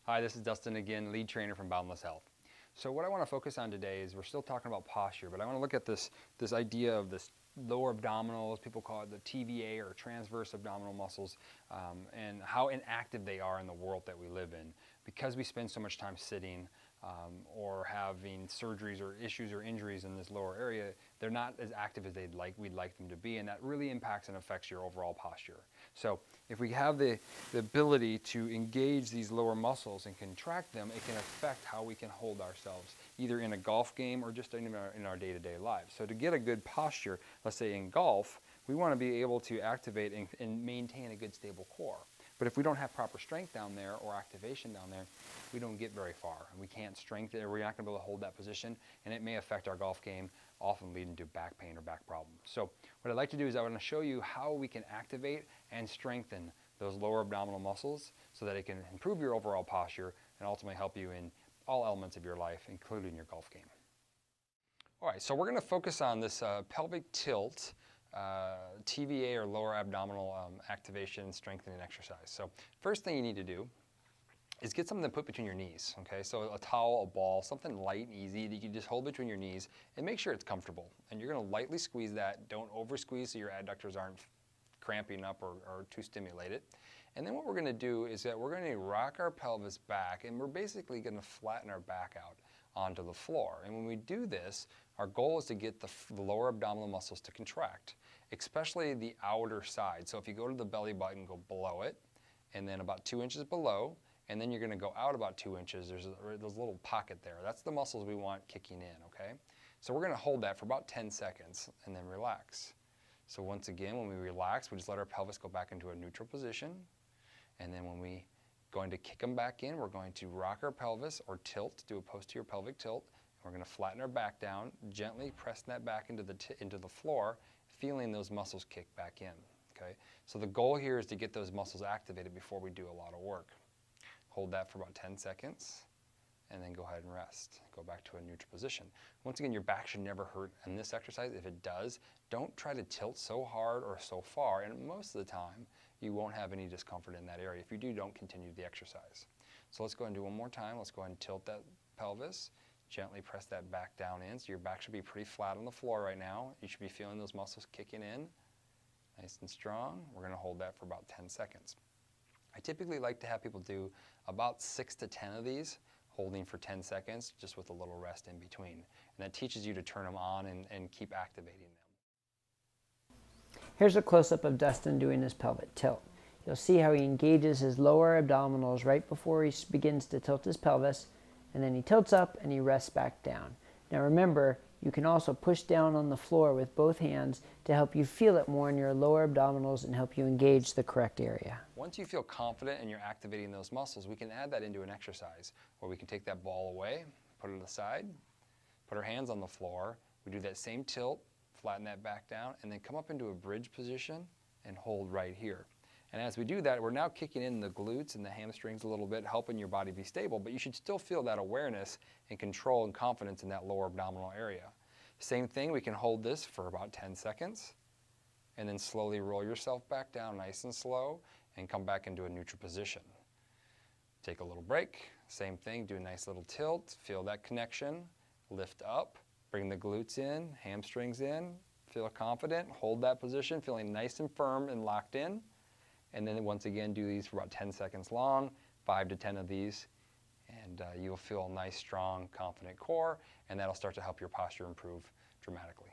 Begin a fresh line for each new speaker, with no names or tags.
Hi, this is Dustin again, lead trainer from Boundless Health. So what I want to focus on today is we're still talking about posture, but I want to look at this idea of this lower abdominals, people call it the TVA or transverse abdominal muscles, and how inactive they are in the world that we live in. Because we spend so much time sitting or having surgeries or issues or injuries in this lower area, they're not as active as we'd like them to be, and that really impacts and affects your overall posture. So if we have the ability to engage these lower muscles and contract them, it can affect how we can hold ourselves, either in a golf game or just in our day-to-day lives. So to get a good posture, let's say in golf, we want to be able to activate and maintain a good stable core. But if we don't have proper strength down there or activation down there, we don't get very far. We can't strengthen it, or we're not going to be able to hold that position, and it may affect our golf game, often leading to back pain or back problems. So what I'd like to do is I want to show you how we can activate and strengthen those lower abdominal muscles so that it can improve your overall posture and ultimately help you in all elements of your life, including your golf game. All right, so we're going to focus on this pelvic tilt, TVA or lower abdominal activation and strengthening exercise. So first thing you need to do is get something to put between your knees, okay? So a towel, a ball, something light and easy that you can just hold between your knees and make sure it's comfortable. And you're gonna lightly squeeze that. Don't over squeeze so your adductors aren't cramping up or too stimulated. And then what we're gonna do is that we're gonna rock our pelvis back, and we're basically gonna flatten our back out onto the floor. And when we do this, our goal is to get the lower abdominal muscles to contract, especially the outer side. So if you go to the belly button, go below it, and then about 2 inches below, and then you're going to go out about 2 inches. There's a little pocket there. That's the muscles we want kicking in, okay? So we're going to hold that for about 10 seconds and then relax. So once again, when we relax, we just let our pelvis go back into a neutral position. And then when we going to kick them back in, we're going to rock our pelvis or tilt, do a posterior pelvic tilt. We're going to flatten our back down, gently pressing that back into the floor, feeling those muscles kick back in, okay? So the goal here is to get those muscles activated before we do a lot of work. Hold that for about 10 seconds, and then go ahead and rest. Go back to a neutral position. Once again, your back should never hurt in this exercise. If it does, don't try to tilt so hard or so far, and most of the time, you won't have any discomfort in that area. If you do, don't continue the exercise. So let's go ahead and do one more time. Let's go ahead and tilt that pelvis. Gently press that back down in, so your back should be pretty flat on the floor right now. You should be feeling those muscles kicking in, nice and strong. We're going to hold that for about 10 seconds. I typically like to have people do about 6 to 10 of these, holding for 10 seconds, just with a little rest in between. And that teaches you to turn them on and keep activating them.
Here's a close-up of Dustin doing his pelvic tilt. You'll see how he engages his lower abdominals right before he begins to tilt his pelvis, and then he tilts up and he rests back down. Now remember, you can also push down on the floor with both hands to help you feel it more in your lower abdominals and help you engage the correct area.
Once you feel confident and you're activating those muscles, we can add that into an exercise where we can take that ball away, put it aside, put our hands on the floor. We do that same tilt, flatten that back down, and then come up into a bridge position and hold right here. And as we do that, we're now kicking in the glutes and the hamstrings a little bit, helping your body be stable, but you should still feel that awareness and control and confidence in that lower abdominal area. Same thing, we can hold this for about 10 seconds, and then slowly roll yourself back down nice and slow, and come back into a neutral position. Take a little break, same thing, do a nice little tilt, feel that connection, lift up, bring the glutes in, hamstrings in, feel confident, hold that position, feeling nice and firm and locked in. And then once again, do these for about 10 seconds long, 5 to 10 of these, and you'll feel a nice, strong, confident core, and that'll start to help your posture improve dramatically.